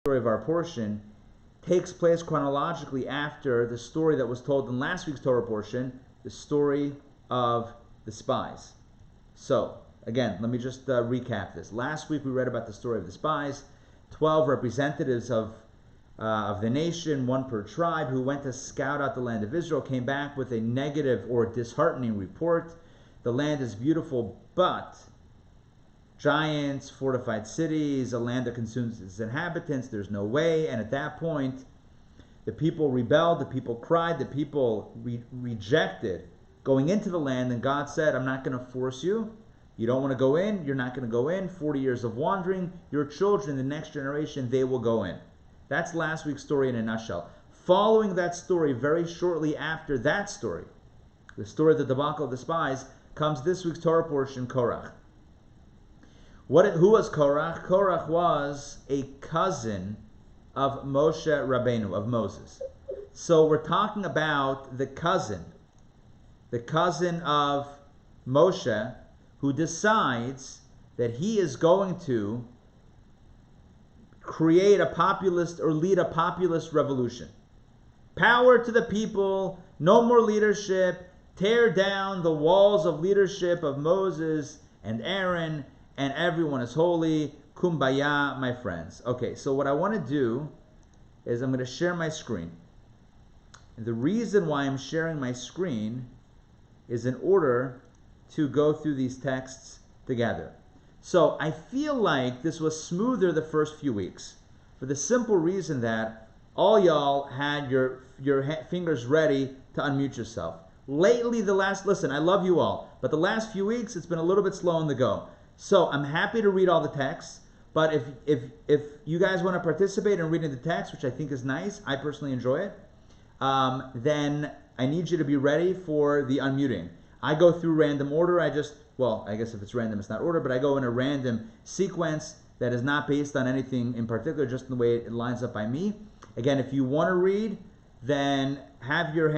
story of our portion takes place chronologically after the story that was told in last week's Torah portion, the story of the spies. So, again, let me just recap this. Last week we read about the story of the spies, 12 representatives of the nation, one per tribe, who went to scout out the land of Israel, came back with a negative or disheartening report. The land is beautiful, but giants, fortified cities, a land that consumes its inhabitants, there's no way. And at that point, the people rebelled, the people cried, the people rejected going into the land, and God said, I'm not going to force you. You don't want to go in, you're not going to go in. 40 years of wandering, your children, the next generation, they will go in. That's last week's story in a nutshell. Following that story, very shortly after that story, the story of the debacle of the spies, comes this week's Torah portion, Korach. Who was Korach? Korach was a cousin of Moshe Rabbeinu, of Moses. So we're talking about the cousin of Moshe, who decides that he is going to create a populist or lead a populist revolution. Power to the people, no more leadership, tear down the walls of leadership of Moses and Aaron, and everyone is holy. Kumbaya, my friends. Okay, so what I want to do is I'm going to share my screen. And the reason why I'm sharing my screen is in order to go through these texts together. So I feel like this was smoother the first few weeks for the simple reason that all y'all had your fingers ready to unmute yourself. Lately, listen, I love you all, but the last few weeks it's been a little bit slow on the go. So I'm happy to read all the texts, but if you guys want to participate in reading the text, which I think is nice, I personally enjoy it, then I need you to be ready for the unmuting. I go through random order. I guess if it's random, it's not order, but I go in a random sequence that is not based on anything in particular, just the way it lines up by me. Again, if you want to read, then have your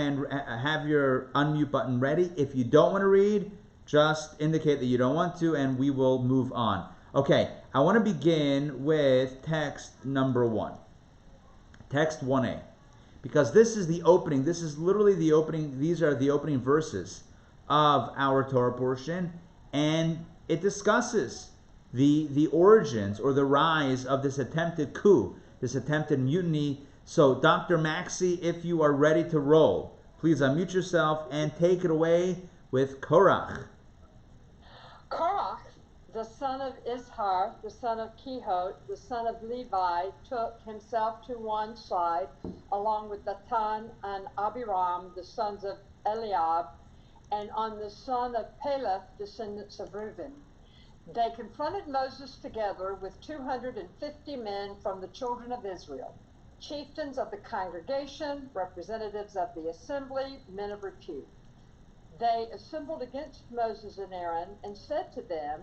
unmute button ready. If you don't want to read, just indicate that you don't want to, and we will move on. Okay, I want to begin with text number 1. Text 1a. Because this is the opening. This is literally the opening. These are the opening verses of our Torah portion, and it discusses the origins or the rise of this attempted coup, this attempted mutiny. So, Dr. Maxey, if you are ready to roll, please unmute yourself and take it away with Korach. Korach, the son of Ishar, the son of Kehot, the son of Levi, took himself to one side, along with Datan and Abiram, the sons of Eliab, and on the son of Peleth, descendants of Reuben. They confronted Moses together with 250 men from the children of Israel, chieftains of the congregation, representatives of the assembly, men of repute. They assembled against Moses and Aaron and said to them,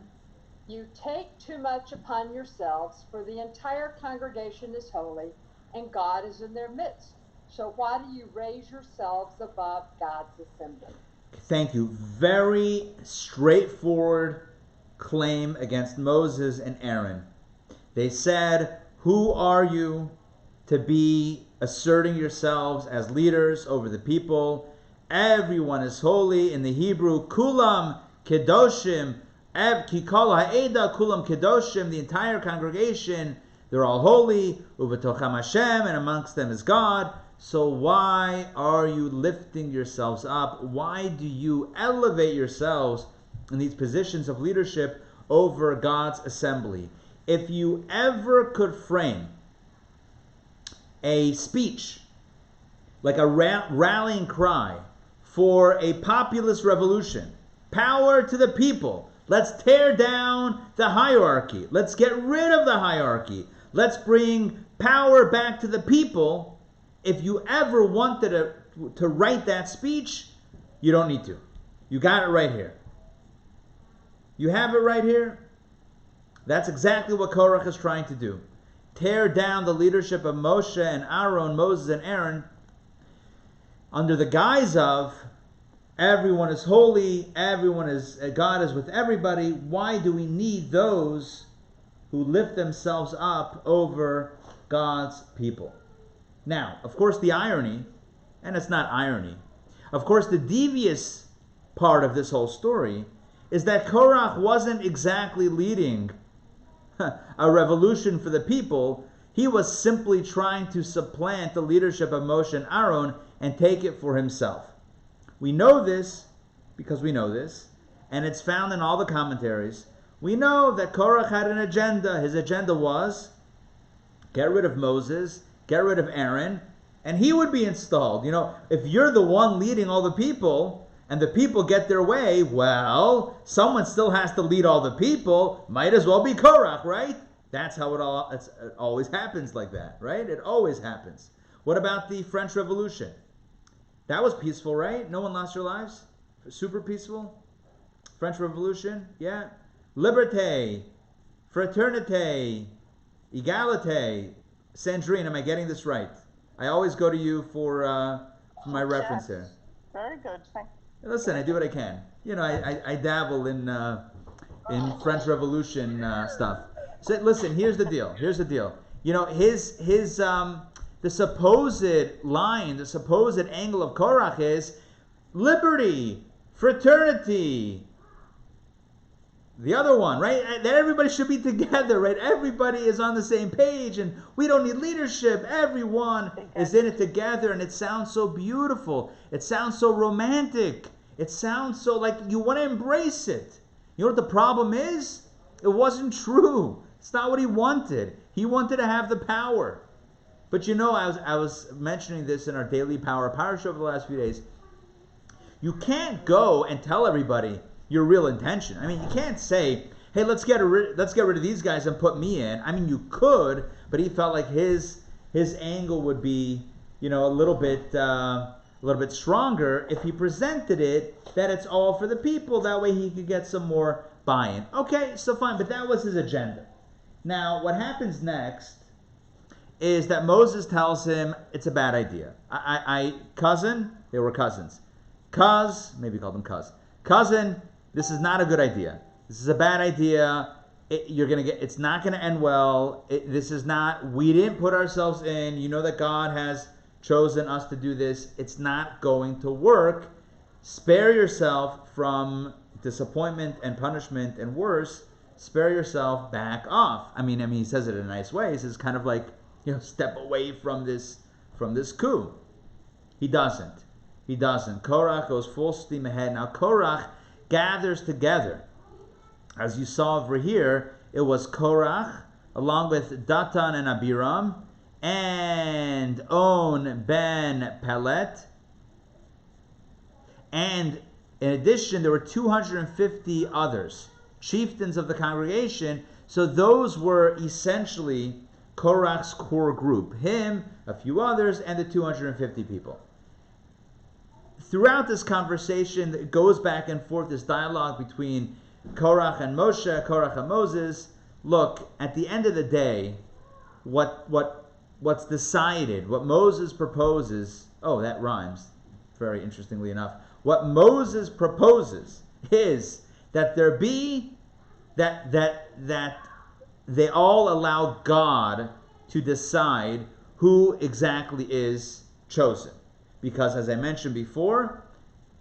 "You take too much upon yourselves, for the entire congregation is holy, and God is in their midst. So why do you raise yourselves above God's assembly?" Thank you. Very straightforward claim against Moses and Aaron. They said, who are you to be asserting yourselves as leaders over the people? Everyone is holy. In the Hebrew, kulam kedoshim, kikol ha'eda kulam kedoshim, the entire congregation, they're all holy. Uvetocham Hashem, and amongst them is God. So why are you lifting yourselves up? Why do you elevate yourselves in these positions of leadership over God's assembly? If you ever could frame a speech, like a rallying cry for a populist revolution, power to the people, let's tear down the hierarchy, let's get rid of the hierarchy, let's bring power back to the people. If you ever wanted to write that speech, you don't need to. You got it right here. You have it right here. That's exactly what Korach is trying to do. Tear down the leadership of Moshe and Aaron, Moses and Aaron, under the guise of everyone is holy, God is with everybody. Why do we need those who lift themselves up over God's people. Now, of course, the irony, and it's not irony, of course, the devious part of this whole story is that Korach wasn't exactly leading a revolution for the people. He was simply trying to supplant the leadership of Moshe and Aaron and take it for himself. We know this because we know this, and it's found in all the commentaries. We know that Korach had an agenda. His agenda was get rid of Moses, get rid of Aaron, and he would be installed. You know, if you're the one leading all the people, and the people get their way, well, someone still has to lead all the people. Might as well be Korach, right? That's how it always happens like that, right? It always happens. What about the French Revolution? That was peaceful, right? No one lost their lives? Super peaceful? French Revolution? Yeah. Liberté, fraternité, égalité. Sandrine, am I getting this right? I always go to you for my reference here. Very good. Thank you. Listen, I do what I can. You know, I dabble in French Revolution stuff. So listen, here's the deal. You know, the supposed line, the supposed angle of Korach is liberty, fraternity. The other one, right? That everybody should be together, right? Everybody is on the same page, and we don't need leadership. Everyone is in it together, and it sounds so beautiful. It sounds so romantic. It sounds so like you want to embrace it. You know what the problem is? It wasn't true. It's not what he wanted. He wanted to have the power. But you know, I was mentioning this in our daily power show over the last few days. You can't go and tell everybody your real intention. I mean, you can't say, hey, let's get rid of these guys and put me in. I mean, you could, but he felt like his angle would be, you know, a little bit stronger if he presented it that it's all for the people. That way he could get some more buy-in. Okay, so fine, but that was his agenda. Now, what happens next is that Moses tells him it's a bad idea. Cousin, they were cousins. Maybe called him cousin, this is not a good idea. This is a bad idea. It's not going to end well. We didn't put ourselves in. You know that God has chosen us to do this. It's not going to work. Spare yourself from disappointment and punishment, and worse, spare yourself, back off. I mean, he says it in a nice way. He says kind of like, you know, step away from this coup. He doesn't. Korach goes full steam ahead. Now Korach gathers together. As you saw over here, it was Korach along with Datan and Abiram and On ben Pelet. And in addition, there were 250 others, chieftains of the congregation. So those were essentially Korach's core group. Him, a few others, and the 250 people. Throughout this conversation, it goes back and forth, this dialogue between Korach and Moshe, Korach and Moses. Look, at the end of the day, what's decided, what Moses proposes, that rhymes, very interestingly enough. What Moses proposes is that there be, that they all allow God to decide who exactly is chosen. Because, as I mentioned before,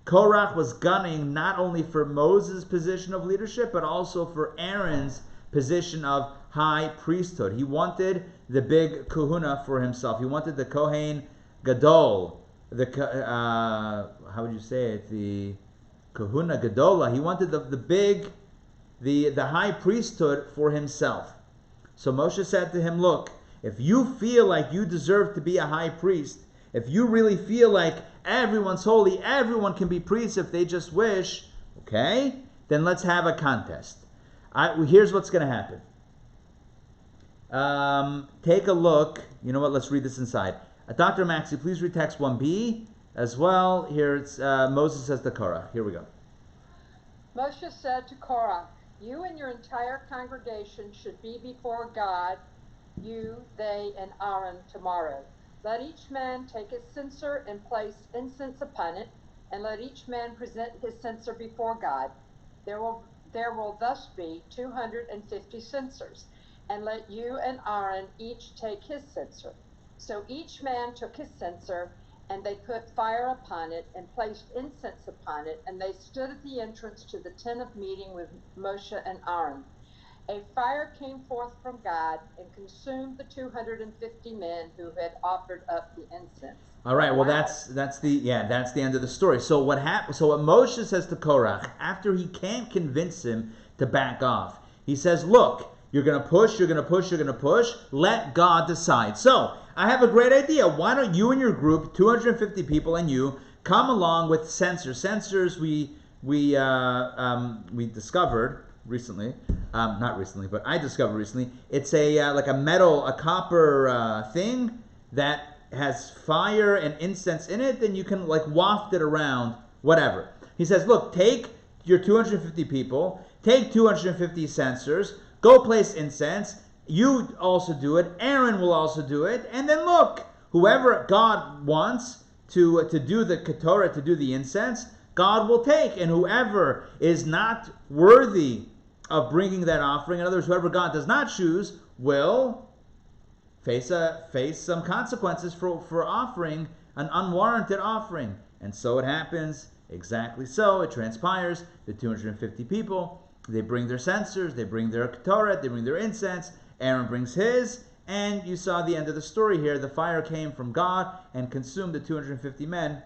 Korach was gunning not only for Moses' position of leadership, but also for Aaron's position of high priesthood. He wanted the big kahuna for himself. He wanted the Kohen Gadol, how would you say it? The Kahuna Gadola. He wanted the high priesthood for himself. So Moshe said to him, look, if you feel like you deserve to be a high priest, if you really feel like everyone's holy, everyone can be priests if they just wish, okay, then let's have a contest. Here's what's going to happen. Take a look. You know what? Let's read this inside. Dr. Maxey, please read text 1b as well. Here it's Moses says to Korah. Here we go. Moshe said to Korah, you and your entire congregation should be before God, you, they, and Aaron tomorrow. Let each man take his censer and place incense upon it, and let each man present his censer before God. There will thus be 250 censers. and let you and Aaron each take his censer. So each man took his censer, and they put fire upon it and placed incense upon it, and they stood at the entrance to the tent of meeting with Moshe and Aaron. A fire came forth from God and consumed the 250 men who had offered up the incense. All right, well that's the end of the story. So what happened? So what Moshe says to Korach after he can't convince him to back off, he says, "Look, you're going to push, you're going to push, you're going to push. Let God decide." So I have a great idea. Why don't you and your group, 250 people, and you come along with censers? Censers we discovered recently. Not recently, but I discovered recently. It's a like a metal, a copper thing that has fire and incense in it. Then you can like waft it around, whatever. He says, "Look, take your 250 people, take 250 censers, go place incense. You also do it. Aaron will also do it. And then look, whoever God wants to do the Torah, to do the incense, God will take. And whoever is not worthy of bringing that offering, in other words, whoever God does not choose, will face some consequences for offering an unwarranted offering." And so it happens. Exactly so. It transpires. The 250 people, they bring their censers, they bring their Torah, they bring their incense. Aaron brings his, and you saw the end of the story here. The fire came from God and consumed the 250 men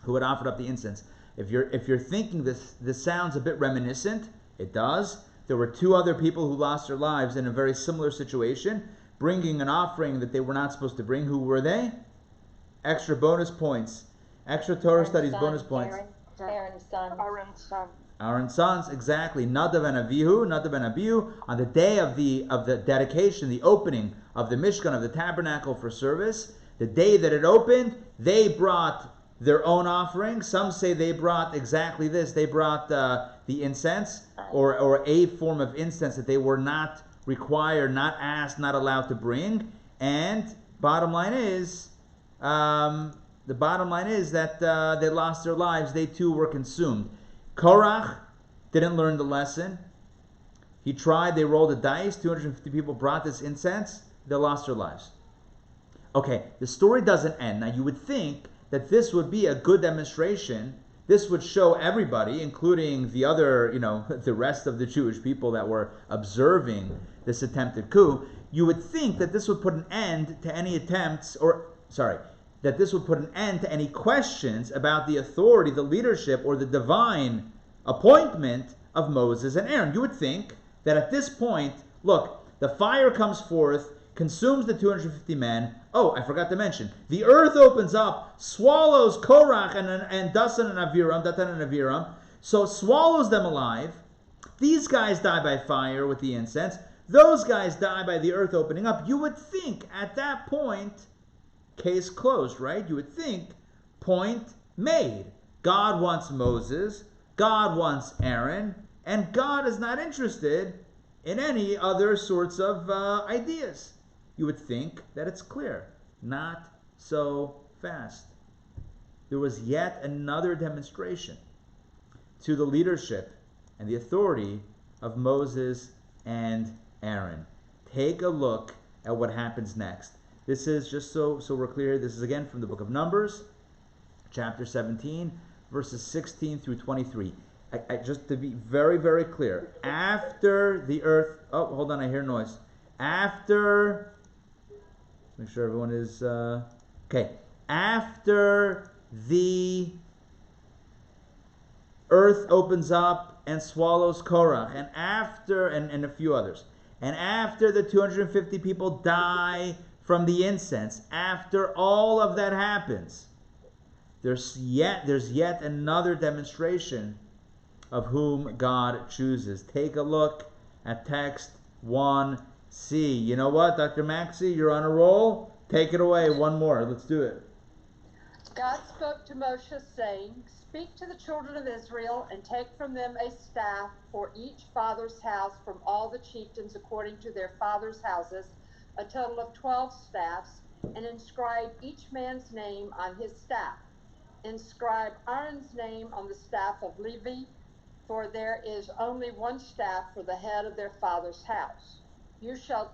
who had offered up the incense. If you're thinking this sounds a bit reminiscent, it does. There were two other people who lost their lives in a very similar situation, bringing an offering that they were not supposed to bring. Who were they? Extra bonus points. Extra Torah studies bonus points. Aaron's son. Aaron's sons, exactly. Nadav and Abihu, on the day of the dedication, the opening of the Mishkan, of the tabernacle for service, the day that it opened, they brought their own offering. Some say they brought exactly this. They brought the incense, or a form of incense that they were not required, not asked, not allowed to bring. And bottom line is that they lost their lives. They too were consumed. Korach didn't learn the lesson. He tried, they rolled a dice, 250 people brought this incense, they lost their lives. Okay, the story doesn't end. Now you would think that this would be a good demonstration. This would show everybody, including the other, the rest of the Jewish people that were observing this attempted coup, you would think that this would put an end to any that this would put an end to any questions about the authority, the leadership, or the divine appointment of Moses and Aaron. You would think that at this point, look, the fire comes forth, consumes the 250 men. Oh, I forgot to mention, the earth opens up, swallows Korach and Datan and Aviram, so swallows them alive. These guys die by fire with the incense. Those guys die by the earth opening up. You would think at that point, case closed, right? You would think, point made. God wants Moses, God wants Aaron, and God is not interested in any other sorts of ideas. You would think that it's clear. Not so fast. There was yet another demonstration to the leadership and the authority of Moses and Aaron. Take a look at what happens next. This is, just so we're clear, this is again from the book of Numbers, chapter 17, verses 16 through 23. Just to be very, very clear, after the earth... Oh, hold on, I hear noise. After... Make sure everyone is... Okay. After the earth opens up and swallows Korach, and after... and a few others. And after the 250 people die from the incense, after all of that happens, there's yet another demonstration of whom God chooses. Take a look at text 1c. You know what, Dr. Maxey, you're on a roll. Take it away. One more. Let's do it. God spoke to Moshe, saying, "Speak to the children of Israel, and take from them a staff for each father's house from all the chieftains according to their father's houses, a total of 12 staffs, and inscribe each man's name on his staff. Inscribe Aaron's name on the staff of Levi, for there is only one staff for the head of their father's house." You shall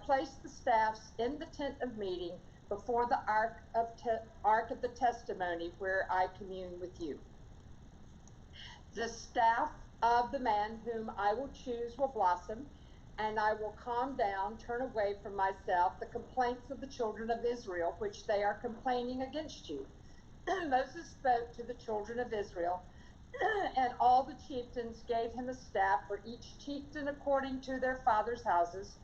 place the staffs in the tent of meeting before the ark of the testimony, where I commune with you. The staff of the man whom I will choose will blossom, and I will calm down, turn away from myself the complaints of the children of Israel, which they are complaining against you. Moses spoke to the children of Israel, and all the chieftains gave him a staff for each chieftain according to their fathers' houses,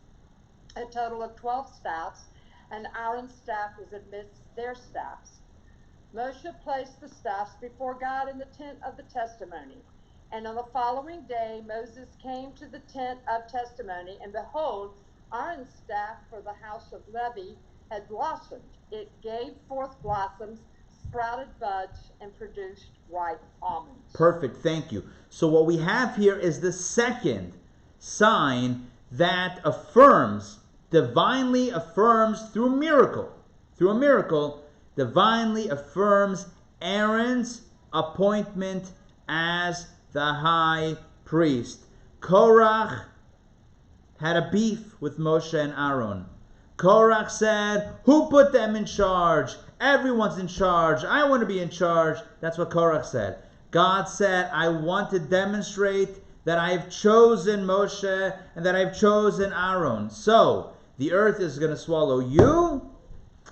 a total of 12 staffs, and Aaron's staff was amidst their staffs. Moshe placed the staffs before God in the tent of the testimony. And on the following day, Moses came to the tent of testimony, and behold, Aaron's staff for the house of Levi had blossomed. It gave forth blossoms, sprouted buds, and produced ripe almonds. Perfect, thank you. So what we have here is the second sign that affirms, divinely affirms through a miracle, divinely affirms Aaron's appointment as the high priest. Korach had a beef with Moshe and Aaron. Korach said, who put them in charge? Everyone's in charge. I want to be in charge. That's what Korach said. God said, I want to demonstrate that I have chosen Moshe and that I've chosen Aaron. So, the earth is going to swallow you.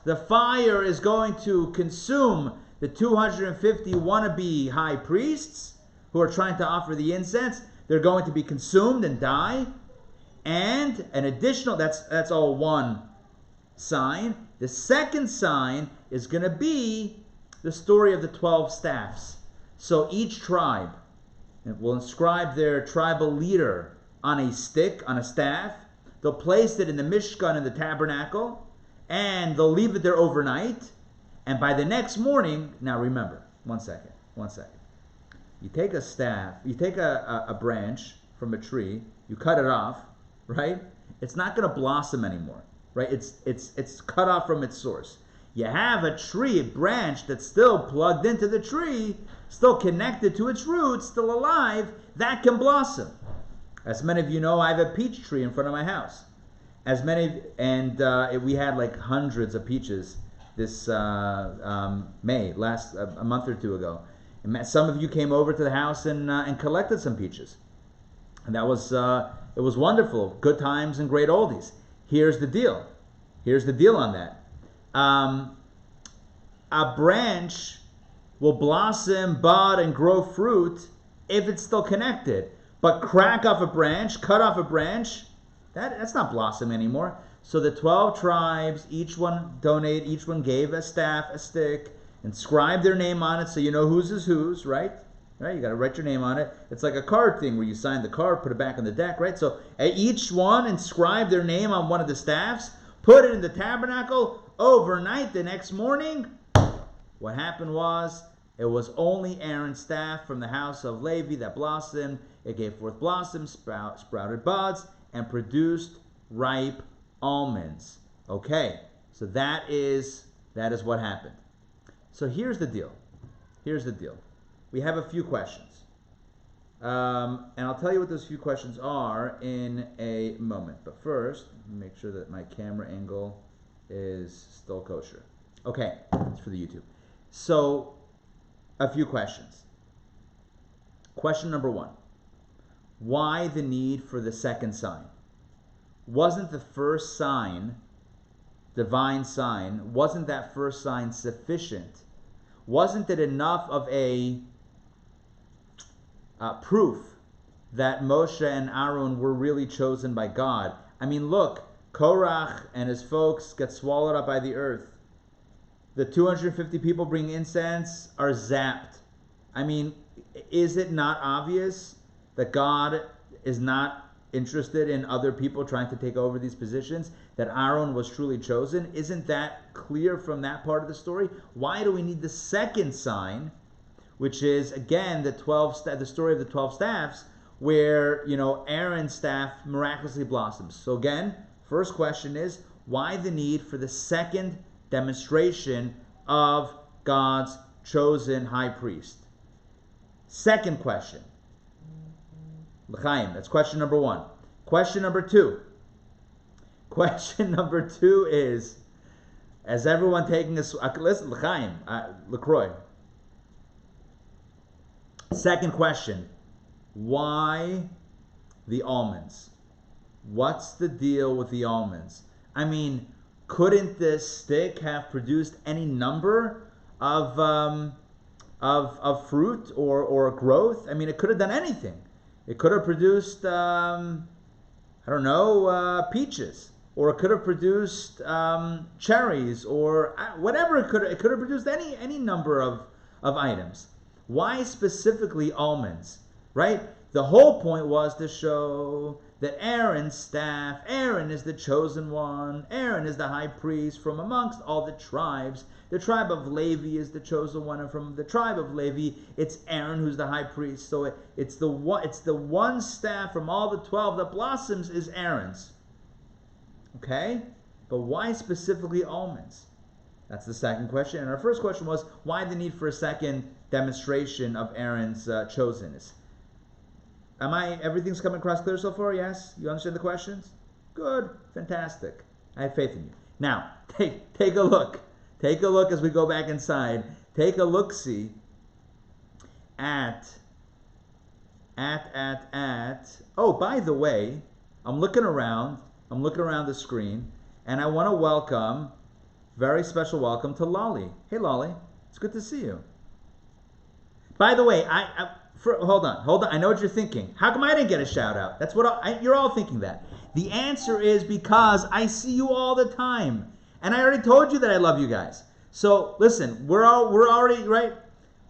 The fire is going to consume the 250 wannabe high priests who are trying to offer the incense. They're going to be consumed and die. And an additional, that's all one sign. The second sign is going to be the story of the 12 staffs. So each tribe will inscribe their tribal leader on a stick, on a staff. They'll place it in the Mishkan, in the tabernacle, and they'll leave it there overnight. And by the next morning, now remember, one second. You take a staff, you take a branch from a tree, you cut it off, right? It's not going to blossom anymore, right? It's cut off from its source. You have a tree, a branch that's still plugged into the tree, still connected to its roots, still alive, that can blossom. As many of you know, I have a peach tree in front of my house. We had like hundreds of peaches this May, a month or two ago. And some of you came over to the house and collected some peaches. And that was, it was wonderful. Good times and great oldies. Here's the deal. Here's the deal on that. A branch will blossom, bud, and grow fruit if it's still connected. But crack off a branch, cut off a branch, that's not blossoming anymore. So the 12 tribes, each one gave a staff, a stick, inscribed their name on it so you know whose is whose, right? Right? You got to write your name on it. It's like a card thing where you sign the card, put it back on the deck, right? So each one inscribed their name on one of the staffs, put it in the tabernacle. Overnight, the next morning, what happened was, it was only Aaron's staff from the house of Levi that blossomed. It gave forth blossoms, sprouted buds, and produced ripe almonds. Okay, so that is what happened. So here's the deal. We have a few questions. And I'll tell you what those few questions are in a moment. But first, make sure that my camera angle is still kosher. Okay, it's for the YouTube. So, a few questions. Question number 1. Why the need for the second sign? Wasn't the first sign, divine sign, wasn't that first sign sufficient? Wasn't it enough of a proof that Moshe and Aaron were really chosen by God? I mean, look, Korach and his folks get swallowed up by the earth. The 250 people bringing incense are zapped. I mean, is it not obvious that God is not interested in other people trying to take over these positions? That Aaron was truly chosen? Isn't that clear from that part of the story? Why do we need the second sign, which is, again, the story of the 12 staffs, where, Aaron's staff miraculously blossoms? So again, first question is, why the need for the second demonstration of God's chosen high priest? Second question, L'chaim, that's question number 1. Question number 2, Question number 2 is, as everyone taking a listen, L'chaim, LaCroix. Second question, why the almonds? What's the deal with the almonds? I mean, couldn't this stick have produced any number of fruit or growth? I mean, it could have done anything. It could have produced, peaches, or it could have produced cherries, or whatever. It could have produced any number of items. Why specifically almonds? Right? The whole point was to show that Aaron's staff, Aaron is the chosen one. Aaron is the high priest from amongst all the tribes. The tribe of Levi is the chosen one, and from the tribe of Levi, it's Aaron who's the high priest. So it's the one staff from all the 12 that blossoms is Aaron's. Okay? But why specifically almonds? That's the second question. And our first question was, why the need for a second demonstration of Aaron's chosenness? Everything's coming across clear so far? Yes? You understand the questions? Good. Fantastic. I have faith in you. Now, take a look. Take a look as we go back inside. Take a look-see at. Oh, by the way, I'm looking around the screen, and I want to welcome, very special welcome to Lolly. Hey, Lolly. It's good to see you. By the way, hold on. I know what you're thinking. How come I didn't get a shout out? That's what you're all thinking that. The answer is because I see you all the time. And I already told you that I love you guys. So listen, we're already right.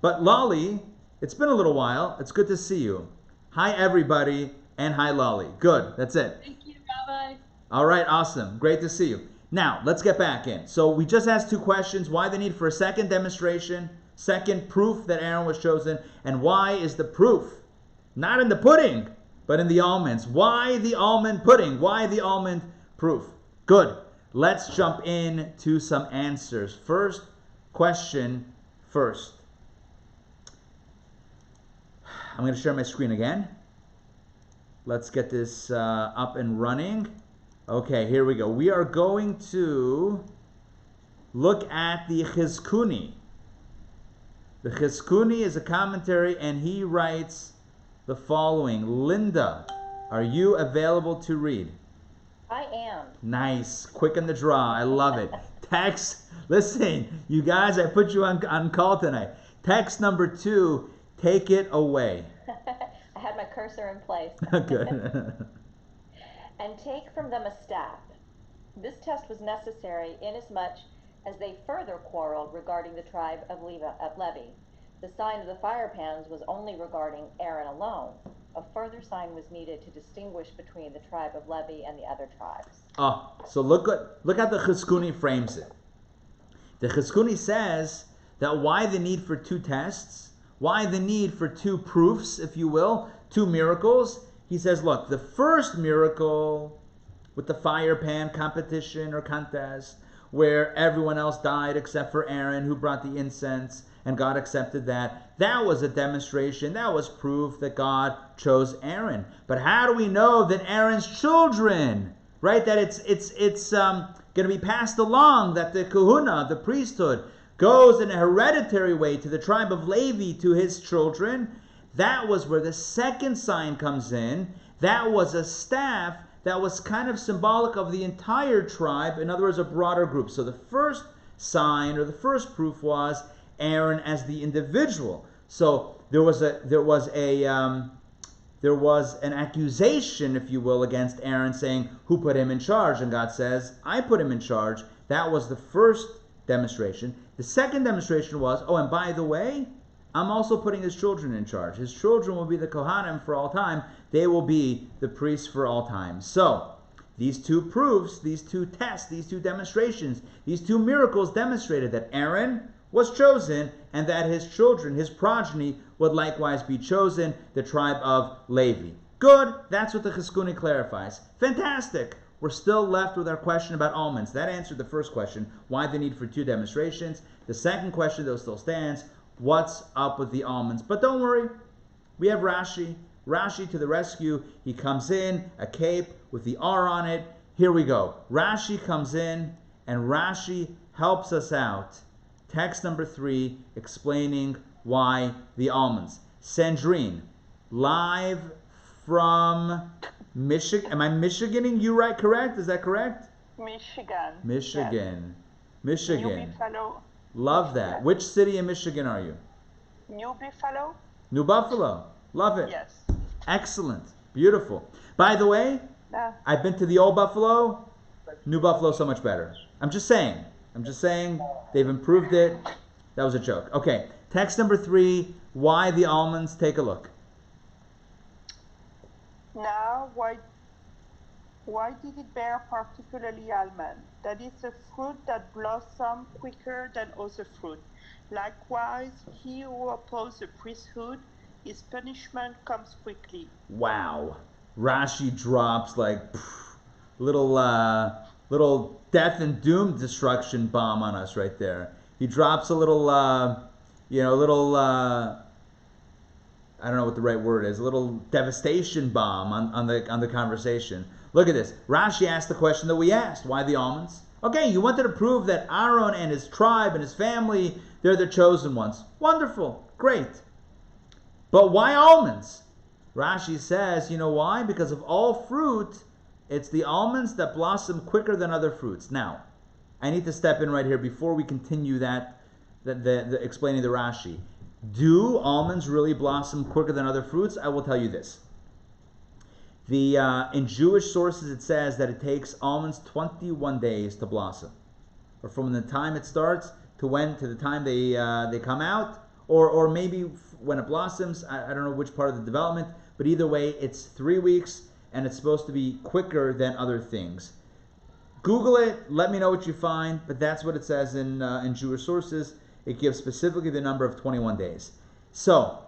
But Lolly, it's been a little while. It's good to see you. Hi everybody, and hi Lolly. Good. That's it. Thank you, Rabbi. All right, awesome. Great to see you. Now, let's get back in. So we just asked 2 questions. Why the need for a second demonstration? Second, proof that Aaron was chosen. And why is the proof not in the pudding, but in the almonds? Why the almond pudding? Why the almond proof? Good. Let's jump into some answers. First question first. I'm going to share my screen again. Let's get this up and running. Okay, here we go. We are going to look at the Chizkuni. The Chizkuni is a commentary, and he writes the following. Linda, are you available to read? I am. Nice. Quick on the draw. I love it. Text. Listen, you guys, I put you on call tonight. Text number 2, take it away. I had my cursor in place. Good. And take from them a staff. This test was necessary inasmuch as they further quarreled regarding the tribe of Levi. The sign of the fire pans was only regarding Aaron alone. A further sign was needed to distinguish between the tribe of Levi and the other tribes. Oh, so look how the Chizkuni frames it. The Chizkuni says that why the need for 2 tests? Why the need for 2 proofs, if you will, 2 miracles? He says, look, the first miracle with the fire pan competition or contest, where everyone else died except for Aaron, who brought the incense, and God accepted that. That was a demonstration. That was proof that God chose Aaron. But how do we know that Aaron's children, right? That it's going to be passed along. That the kahuna, the priesthood, goes in a hereditary way to the tribe of Levi to his children. That was where the second sign comes in. That was a staff that was kind of symbolic of the entire tribe. In other words, a broader group. So the first sign or the first proof was Aaron as the individual. So there was an accusation, if you will, against Aaron, saying, who put him in charge? And God says, I put him in charge. That was the first demonstration. The second demonstration was, oh, and by the way, I'm also putting his children in charge. His children will be the Kohanim for all time. They will be the priests for all time. So these 2 proofs, these 2 tests, these 2 demonstrations, these 2 miracles demonstrated that Aaron was chosen and that his children, his progeny, would likewise be chosen, the tribe of Levi. Good. That's what the Chizkuni clarifies. Fantastic. We're still left with our question about almonds. That answered the first question, why the need for 2 demonstrations. The second question, though, still stands, what's up with the almonds? But don't worry, we have Rashi. Rashi to the rescue. He comes in, a cape with the R on it. here we go. Rashi comes in, and Rashi helps us out. Text number 3, explaining why the almonds. Sandrine, live from Michigan. Am I Michiganing you right? Correct? Is that correct? Michigan. Michigan. Yes. Michigan. New Buffalo. Love that. Yes. Which city in Michigan are you? New Buffalo? New Buffalo. Love it. Yes. Excellent. Beautiful. By the way, I've been to the old Buffalo. New Buffalo so much better. I'm just saying. They've improved it. That was a joke. Okay. Text number 3. Why the almonds? Take a look. Now, why did it bear particularly almond? That is a fruit that blossoms quicker than other fruit. Likewise, he who opposes the priesthood, his punishment comes quickly. Wow. Rashi drops like little death and doom destruction bomb on us right there. He drops a little I don't know what the right word is, a little devastation bomb on the conversation. Look at this. Rashi asked the question that we asked. Why the almonds? Okay, you wanted to prove that Aaron and his tribe and his family, they're the chosen ones. Wonderful. Great. But why almonds? Rashi says, you know why? Because of all fruit, it's the almonds that blossom quicker than other fruits. Now, I need to step in right here before we continue the explaining the Rashi. Do almonds really blossom quicker than other fruits? I will tell you this. In Jewish sources, it says that it takes almonds 21 days to blossom, or from the time it starts to the time they come out, or maybe when it blossoms. I don't know which part of the development, but either way, it's 3 weeks, and it's supposed to be quicker than other things. Google it. Let me know what you find. But that's what it says in Jewish sources. It gives specifically the number of 21 days. So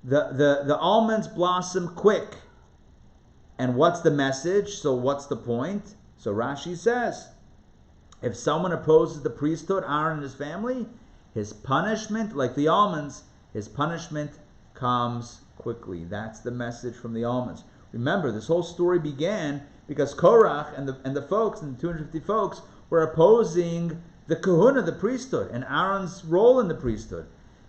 the almonds blossom quick. And what's the message? So what's the point? So Rashi says, if someone opposes the priesthood, Aaron and his family, his punishment, like the almonds, his punishment comes quickly. That's the message from the almonds. Remember, this whole story began because Korach and the folks, and the 250 folks, were opposing the kahuna, the priesthood, and Aaron's role in the priesthood.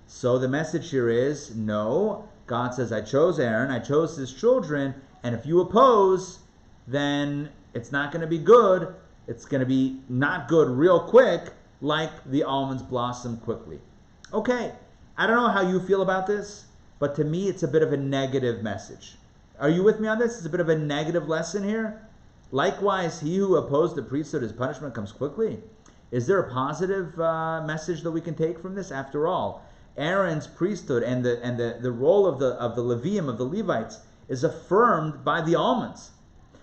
So the message here is, no, God says, I chose Aaron, I chose his children, and if you oppose, then it's not going to be good. It's going to be not good real quick, like the almonds blossom quickly. Okay, I don't know how you feel about this, but to me it's a bit of a negative message. Are you with me on this? It's a bit of a negative lesson here. Likewise, he who opposed the priesthood, his punishment comes quickly. Is there a positive message that we can take from this? After all, Aaron's priesthood and the role of the Levium, of the Levites, is affirmed by the almonds.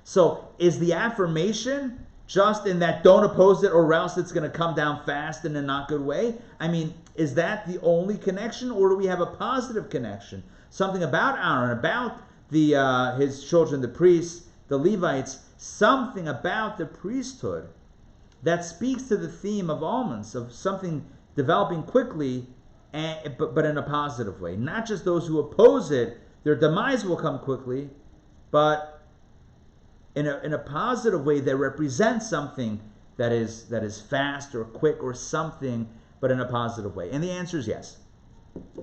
So is the affirmation just in that don't oppose it or else it's going to come down fast in a not good way? I mean, is that the only connection, or do we have a positive connection? Something about Aaron, about his children, the priests, the Levites, something about the priesthood that speaks to the theme of almonds, of something developing quickly, but in a positive way. Not just those who oppose it, their demise will come quickly, but in a positive way that represents something that is fast or quick or something, but in a positive way. And the answer is yes.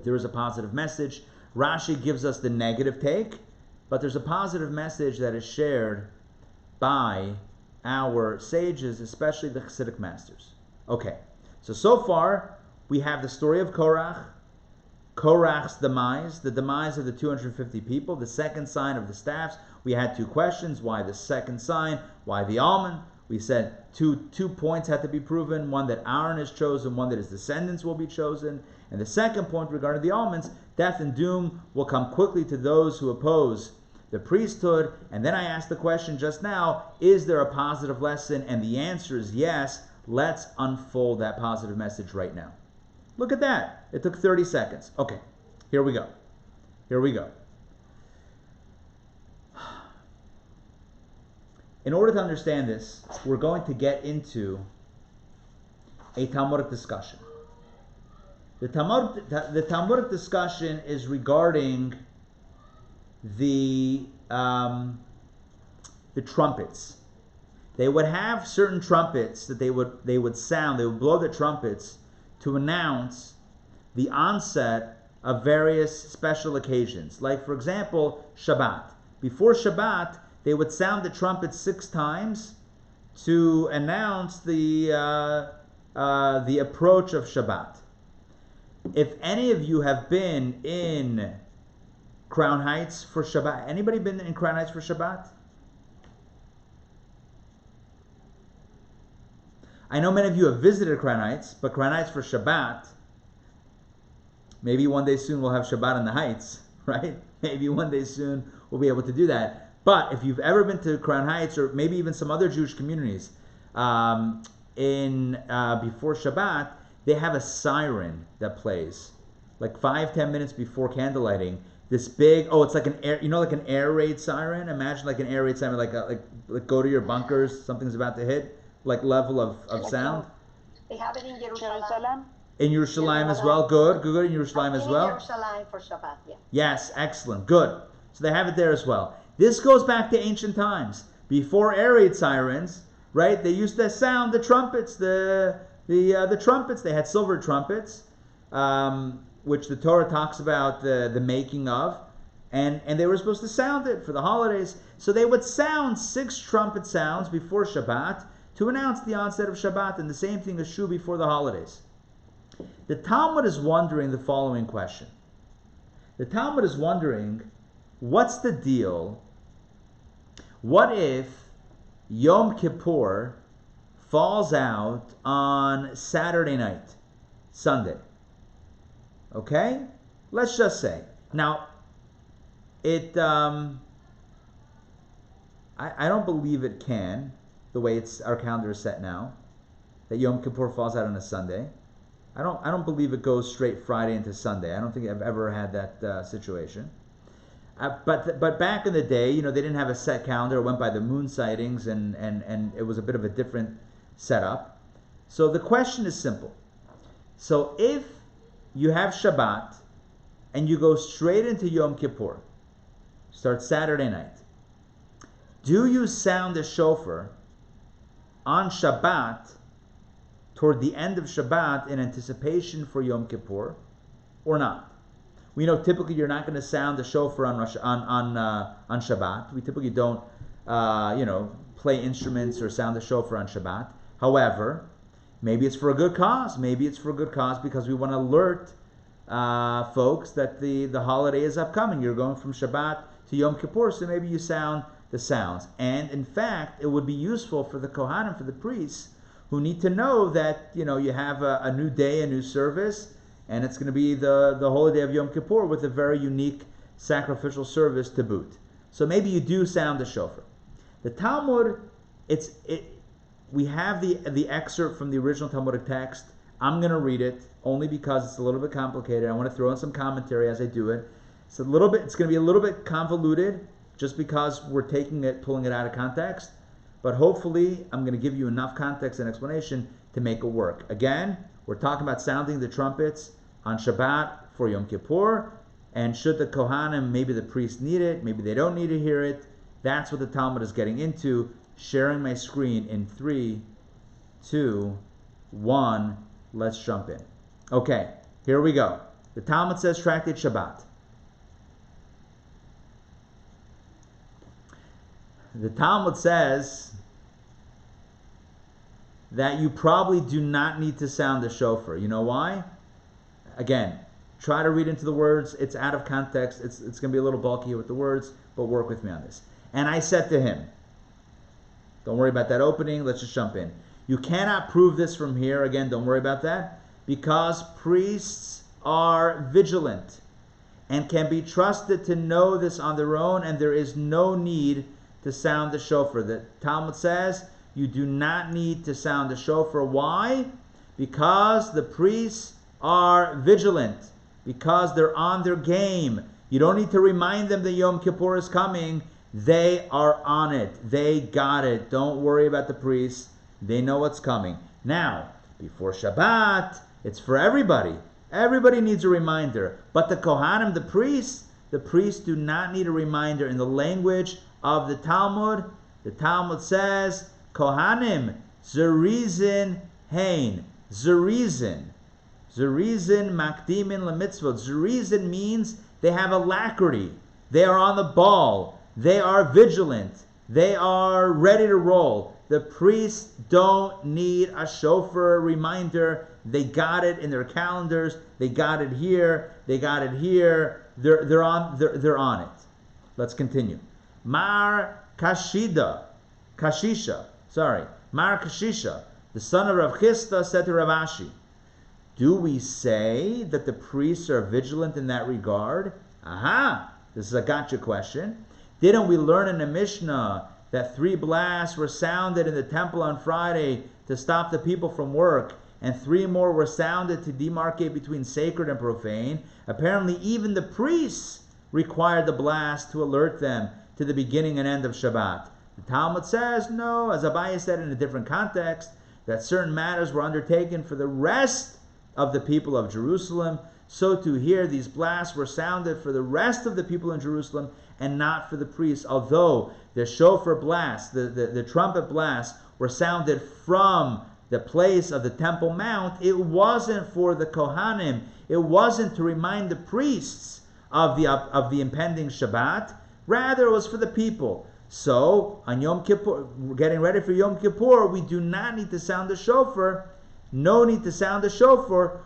There is a positive message. Rashi gives us the negative take, but there's a positive message that is shared by our sages, especially the Hasidic masters. Okay, so far we have the story of Korach, Korach's demise, the demise of the 250 people, the second sign of the staffs. We had 2 questions. Why the second sign? Why the almond? We said two points had to be proven. One, that Aaron is chosen. One, that his descendants will be chosen. And the second point regarding the almonds, death and doom will come quickly to those who oppose the priesthood. And then I asked the question just now, is there a positive lesson? And the answer is yes. Let's unfold that positive message right now. Look at that. It took 30 seconds. Okay, here we go. In order to understand this, we're going to get into a Talmudic discussion. The Talmudic discussion is regarding the trumpets. they would have certain trumpets that they would sound. They would blow the trumpets to announce the onset of various special occasions. Like, for example, Shabbat. Before Shabbat, they would sound the trumpet 6 times to announce the approach of Shabbat. If any of you have been in Crown Heights for Shabbat, anybody been in Crown Heights for Shabbat? I know many of you have visited Crown Heights, but Crown Heights for Shabbat, maybe one day soon we'll have Shabbat in the Heights, right? Maybe one day soon we'll be able to do that. But if you've ever been to Crown Heights, or maybe even some other Jewish communities, before Shabbat, they have a siren that plays, like 5-10 minutes before candlelighting. This big, it's like an air, like an air raid siren. Imagine like an air raid siren, like go to your bunkers, something's about to hit. Like level of sound. They have it in Jerusalem. In Yerushalayim as well. Good in Yerushalayim as well. In Yerushalayim for Shabbat, yeah. Yes, excellent. Good. So they have it there as well. This goes back to ancient times. Before air raid sirens, right? They used to sound the trumpets, the trumpets. They had silver trumpets, which the Torah talks about the making of, and they were supposed to sound it for the holidays. So they would sound 6 trumpet sounds before Shabbat to announce the onset of Shabbat, and the same thing is true before the holidays. The Talmud is wondering the following question. The Talmud is wondering, what's the deal? What if Yom Kippur falls out on Saturday night, Sunday? Okay? Let's just say. Now, I don't believe it can, the way our calendar is set now, that Yom Kippur falls out on a Sunday. I don't believe it goes straight Friday into Sunday. I don't think I've ever had that situation. But back in the day, they didn't have a set calendar. It went by the moon sightings, and it was a bit of a different setup. So the question is simple. So if you have Shabbat and you go straight into Yom Kippur, start Saturday night, do you sound the shofar on Shabbat, toward the end of Shabbat, in anticipation for Yom Kippur, or not? We know typically you're not going to sound the shofar on Shabbat. We typically don't, play instruments or sound the shofar on Shabbat. However, maybe it's for a good cause. Maybe it's for a good cause because we want to alert folks that the holiday is upcoming. You're going from Shabbat to Yom Kippur, so maybe you sound the sounds. And in fact, it would be useful for the Kohanim, for the priests, who need to know that you have a new day, a new service, and it's going to be the holy day of Yom Kippur with a very unique sacrificial service to boot. So maybe you do sound the shofar. The Talmud, we have the excerpt from the original Talmudic text. I'm going to read it only because it's a little bit complicated. I want to throw in some commentary as I do it. It's going to be a little bit convoluted, just because we're pulling it out of context. But hopefully, I'm going to give you enough context and explanation to make it work. Again, we're talking about sounding the trumpets on Shabbat for Yom Kippur. And should the Kohanim, maybe the priests need it, maybe they don't need to hear it. That's what the Talmud is getting into. Sharing my screen in 3, 2, 1. Let's jump in. Okay, here we go. The Talmud says, Tractate Shabbat. The Talmud says that you probably do not need to sound the shofar. You know why? Again, try to read into the words. It's out of context. It's going to be a little bulky here with the words, but work with me on this. And I said to him, don't worry about that opening. Let's just jump in. You cannot prove this from here. Again, don't worry about that. Because priests are vigilant and can be trusted to know this on their own, and there is no need to sound the shofar. The Talmud says you do not need to sound the shofar. Why? Because the priests are vigilant, because they're on their game. You don't need to remind them that Yom Kippur is coming. They are on it. They got it. Don't worry about the priests. They know what's coming. Now, before Shabbat, it's for everybody. Everybody needs a reminder. But the Kohanim, the priests do not need a reminder. In the language of the Talmud says, Kohanim, Zerizin Hain. Zerizin Makdimin Lemitzvot. Zerizin means they have alacrity. They are on the ball. They are vigilant. They are ready to roll. The priests don't need a shofar reminder. They got it in their calendars. They got it here. They got it here. They're on it. Let's continue. Mar Kashisha, the son of Rav Chisda, said to Rav Ashi, do we say that the priests are vigilant in that regard? Aha! This is a gotcha question. Didn't we learn in the Mishnah that 3 blasts were sounded in the temple on Friday to stop the people from work, and 3 more were sounded to demarcate between sacred and profane? Apparently even the priests required the blast to alert them to the beginning and end of Shabbat. The Talmud says, no, as Abaye said in a different context, that certain matters were undertaken for the rest of the people of Jerusalem. So too here, these blasts were sounded for the rest of the people in Jerusalem and not for the priests. Although the shofar blasts, the trumpet blasts were sounded from the place of the Temple Mount, it wasn't for the Kohanim. It wasn't to remind the priests of the impending Shabbat. Rather, it was for the people. So, on Yom Kippur, getting ready for Yom Kippur, we do not need to sound the shofar. No need to sound the shofar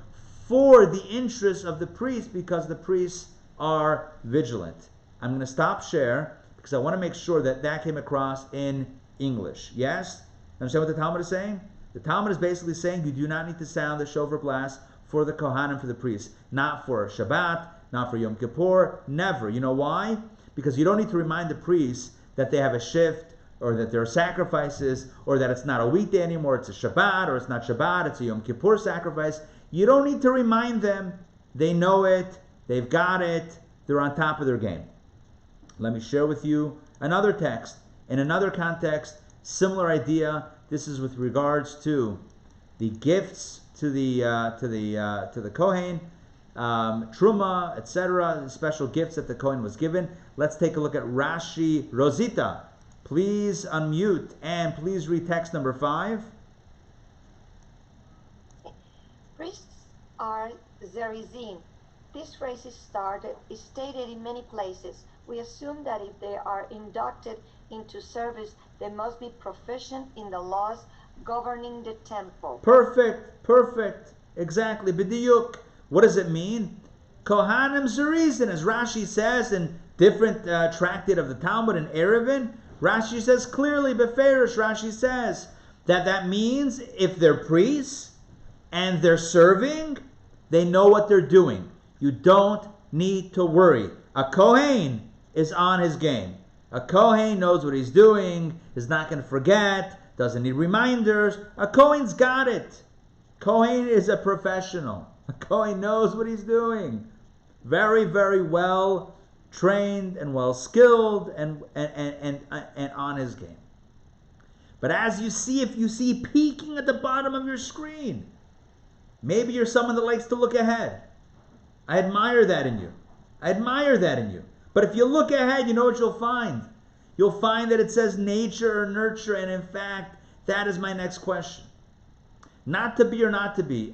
for the interest of the priests, because the priests are vigilant. I'm going to stop share because I want to make sure that that came across in English. Yes? Understand what the Talmud is saying? The Talmud is basically saying you do not need to sound the shofar blast for the Kohanim, for the priests. Not for Shabbat, not for Yom Kippur, never. You know why? Because you don't need to remind the priests that they have a shift, or that there are sacrifices, or that it's not a weekday anymore, it's a Shabbat, or it's not Shabbat, it's a Yom Kippur sacrifice. You don't need to remind them. They know it, they've got it, they're on top of their game. Let me share with you another text. In another context, similar idea. This is with regards to the gifts to the Kohen, Truma, etc., special gifts that the Kohen was given. Let's take a look at Rashi. Rosita, please unmute and please read text number 5. Priests are zerizim. This phrase is stated in many places. We assume that if they are inducted into service, they must be proficient in the laws governing the temple. Perfect. Exactly. B'diyuk. What does it mean? Kohanim zerizin, as Rashi says in different tractate of the Talmud in Eruvin. Rashi says clearly, beferish, Rashi says that means if they're priests and they're serving, they know what they're doing. You don't need to worry. A Kohen is on his game. A Kohen knows what he's doing, is not going to forget, doesn't need reminders. A Kohen's got it. Kohen is a professional. A Kohen knows what he's doing. Very, very well trained and well skilled and on his game. But as you see, if you see peeking at the bottom of your screen, maybe you're someone that likes to look ahead. I admire that in you. But if you look ahead, you know what you'll find. You'll find that it says nature or nurture, and in fact, that is my next question. Not to be or not to be.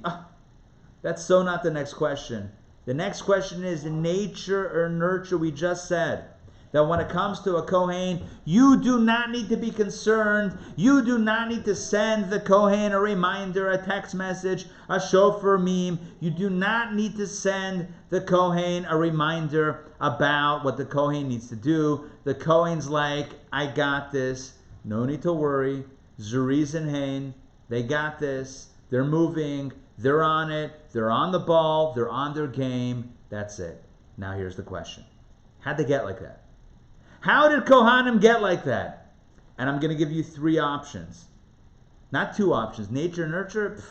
That's so not the next question. The next question is nature or nurture. We just said that when it comes to a Kohen, you do not need to be concerned. You do not need to send the Kohen a reminder, a text message, a shofar meme. You do not need to send the Kohen a reminder about what the Kohen needs to do. The Kohen's like, I got this. No need to worry. Zuriz and Hain, they got this. They're moving. They're on it. They're on the ball. They're on their game. That's it. Now here's the question. How'd they get like that? How did Kohanim get like that? And I'm going to give you 3 options. Not 2 options. Nature, nurture,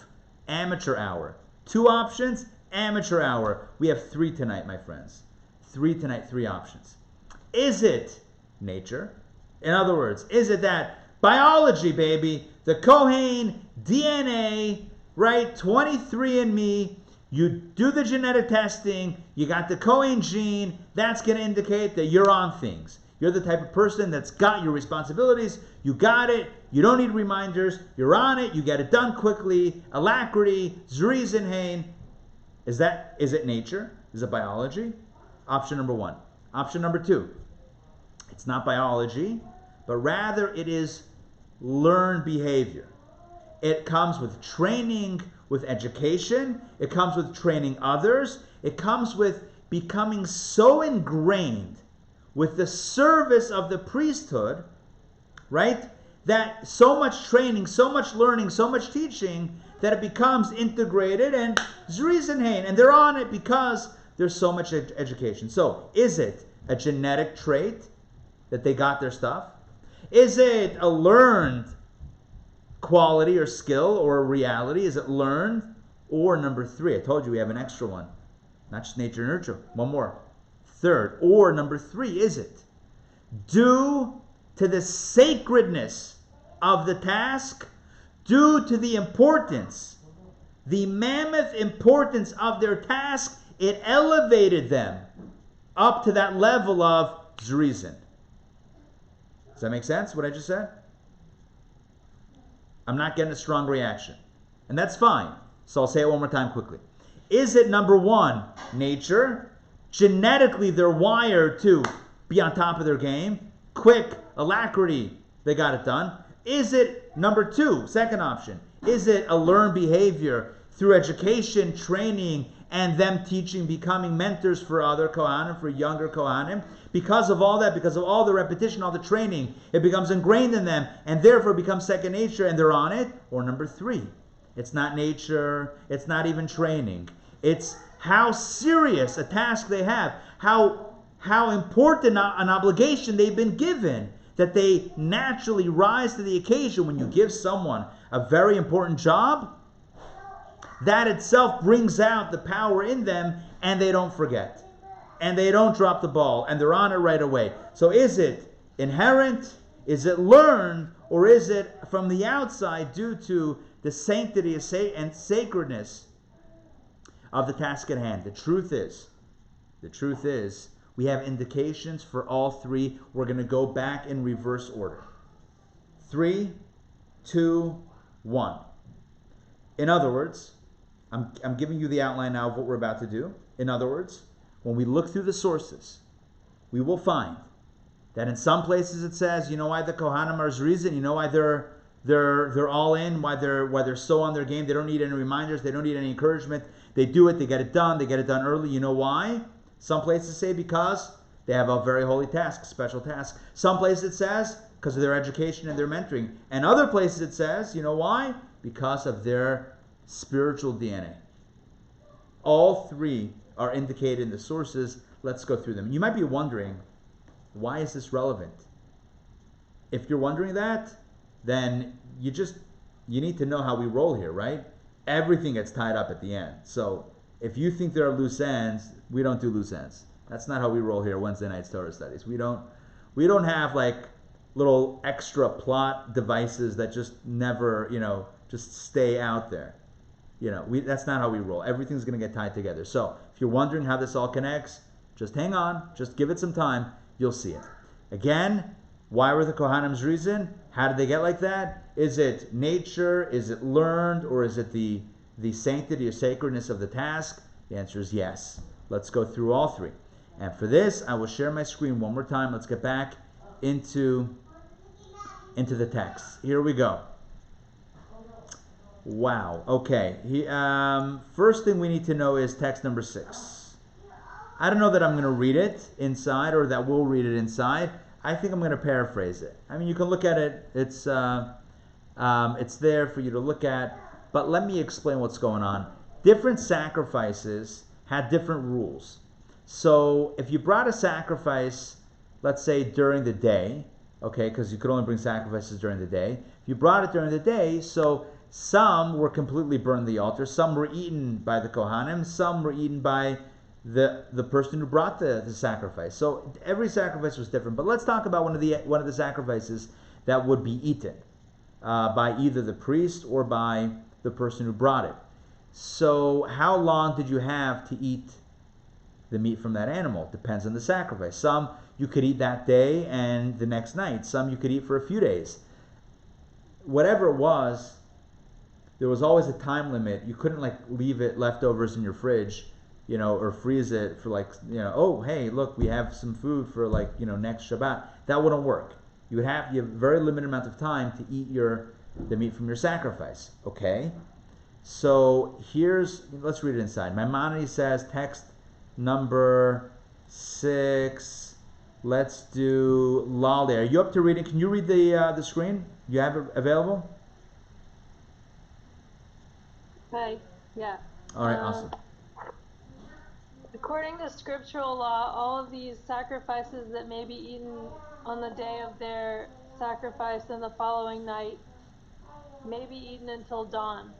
amateur hour. 2 options, amateur hour. We have 3 tonight, my friends. 3 tonight, 3 options. Is it nature? In other words, is it that biology, baby, the Kohen DNA, right, 23andMe, you do the genetic testing, you got the Kohen gene, that's going to indicate that you're on things. You're the type of person that's got your responsibilities. You got it. You don't need reminders. You're on it. You get it done quickly. Alacrity, zrizenhain. Is it nature? Is it biology? Option number one. Option number two. It's not biology, but rather it is learned behavior. It comes with training, with education. It comes with training others. It comes with becoming so ingrained with the service of the priesthood, right? That so much training, so much learning, so much teaching, that it becomes integrated and zrizenhain, and they're on it because there's so much education. So, is it a genetic trait that they got their stuff? Is it a learned quality or skill or reality? Is it learned? Or number three, I told you we have an extra one. Not just nature and nurture. One more. Third, or number three, is it due to the sacredness of the task, due to the importance, the mammoth importance of their task, it elevated them up to that level of zrizin. Does that make sense, what I just said? I'm not getting a strong reaction. And that's fine. So I'll say it one more time quickly. Is it number one, nature? Genetically, they're wired to be on top of their game. Quick, alacrity, they got it done. Is it number two, second option? Is it a learned behavior through education, training, and them teaching, becoming mentors for other Kohanim, for younger Kohanim? Because of all that, because of all the repetition, all the training, it becomes ingrained in them, and therefore becomes second nature, and they're on it. Or number three, it's not nature, it's not even training. It's how serious a task they have, how important an obligation they've been given, that they naturally rise to the occasion. When you give someone a very important job, that itself brings out the power in them, and they don't forget. And they don't drop the ball, and they're on it right away. So is it inherent? Is it learned? Or is it from the outside due to the sanctity and sacredness of the task at hand? The truth is, we have indications for all three. We're going to go back in reverse order. 3, 2, 1. In other words, I'm giving you the outline now of what we're about to do. In other words, when we look through the sources, we will find that in some places it says, you know why the Kohanim are zrizin, you know why they're all in, why they're so on their game, they don't need any reminders, they don't need any encouragement, they do it, they get it done early. You know why? Some places say because they have a very holy task, special task. Some places it says because of their education and their mentoring. And other places it says, you know why? Because of their spiritual DNA. All three are indicated in the sources. Let's go through them. You might be wondering, why is this relevant? If you're wondering that, then you need to know how we roll here, right? Everything gets tied up at the end. So if you think there are loose ends, we don't do loose ends. That's not how we roll here Wednesday nights Torah studies. We don't have like little extra plot devices that just never, just stay out there. That's not how we roll. Everything's going to get tied together. So if you're wondering how this all connects, just hang on. Just give it some time. You'll see it. Again, why were the Kohanim zrizin? How did they get like that? Is it nature? Is it learned? Or is it the sanctity or sacredness of the task? The answer is yes. Let's go through all three. And for this, I will share my screen one more time. Let's get back into the text. Here we go. Wow. Okay. First thing we need to know is text number 6. I don't know that I'm going to read it inside or that we'll read it inside. I think I'm going to paraphrase it. I mean, you can look at it. It's there for you to look at. But let me explain what's going on. Different sacrifices had different rules. So if you brought a sacrifice, let's say during the day, okay, because you could only bring sacrifices during the day. If you brought it during the day, so some were completely burned on the altar, some were eaten by the Kohanim, some were eaten by the person who brought the sacrifice. So every sacrifice was different. But let's talk about one of the sacrifices that would be eaten by either the priest or by the person who brought it. So how long did you have to eat the meat from that animal. Depends on the sacrifice. Some you could eat that day and the next night. Some you could eat for a few days. Whatever it was, there was always a time limit. You couldn't like leave it leftovers in your fridge, or freeze it for like, oh, hey, look, we have some food for like, next Shabbat. That wouldn't work. You have a very limited amount of time to eat the meat from your sacrifice. Okay? So let's read it inside. Maimonides says, text number 6. Let's do Lali. Are you up to reading? Can you read the screen? You have it available? Hi. Yeah. All right, awesome. According to scriptural law, all of these sacrifices that may be eaten on the day of their sacrifice and the following night may be eaten until dawn.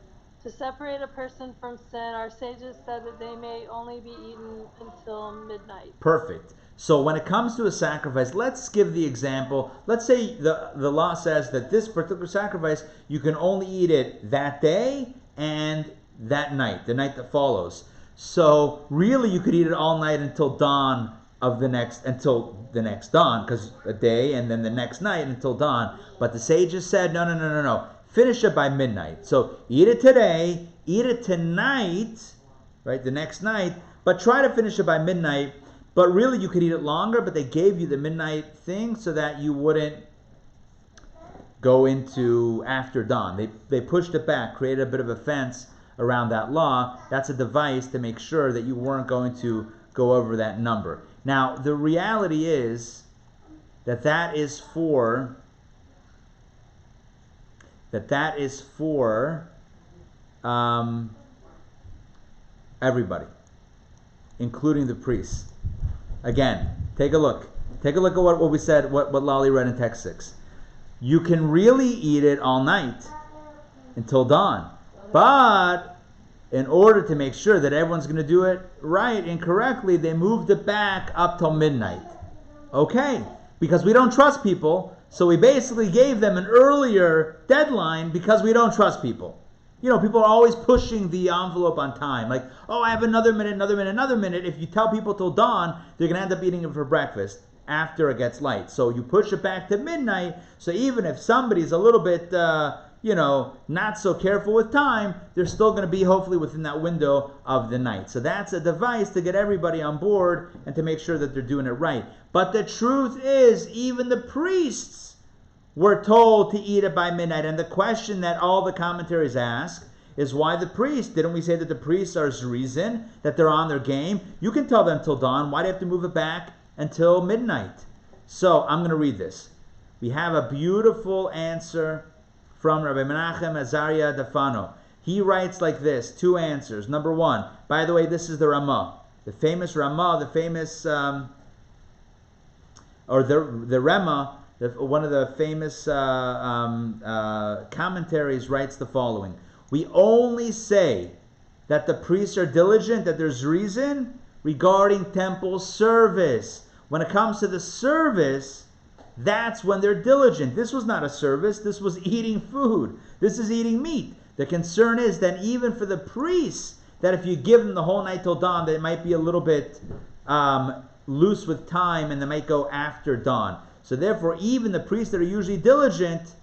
To separate a person from sin, our sages said that they may only be eaten until midnight. Perfect. So when it comes to a sacrifice, let's give the example. Let's say the law says that this particular sacrifice, you can only eat it that day and that night, the night that follows. So really you could eat it all night until dawn of the next dawn, because a day and then the next night until dawn. But the sages said, no. Finish it by midnight. So eat it today, eat it tonight, right, the next night, but try to finish it by midnight. But really you could eat it longer, but they gave you the midnight thing so that you wouldn't go into after dawn. They pushed it back, created a bit of a fence around that law. That's a device to make sure that you weren't going to go over that number. Now, the reality is that is for everybody, including the priests. Again, take a look. Take a look at what we said, what Lali read in text 6. You can really eat it all night until dawn. But in order to make sure that everyone's going to do it right and correctly, they moved it back up till midnight. Okay, because we don't trust people, so we basically gave them an earlier deadline because we don't trust people. People are always pushing the envelope on time. Like, oh, I have another minute. If you tell people till dawn, they're going to end up eating it for breakfast after it gets light. So you push it back to midnight, so even if somebody's a little bit, not so careful with time, they're still going to be hopefully within that window of the night. So that's a device to get everybody on board and to make sure that they're doing it right. But the truth is, even the priests were told to eat it by midnight. And the question that all the commentaries ask is, why the priests? Didn't we say that the priests are zrizin, that they're on their game? You can tell them till dawn. Why do you have to move it back until midnight? So I'm going to read this. We have a beautiful answer from Rabbi Menachem Azariah Dafano. He writes like this, 2 answers. Number 1, by the way, this is the Ramah. The famous Ramah, the Rema, one of the famous commentaries writes the following. We only say that the priests are diligent, that there's reason regarding temple service. When it comes to the service, that's when they're diligent. This was not a service. This was eating food. This is eating meat. The concern is that even for the priests, that if you give them the whole night till dawn, they might be a little bit loose with time and they might go after dawn. So therefore, even the priests that are usually diligent,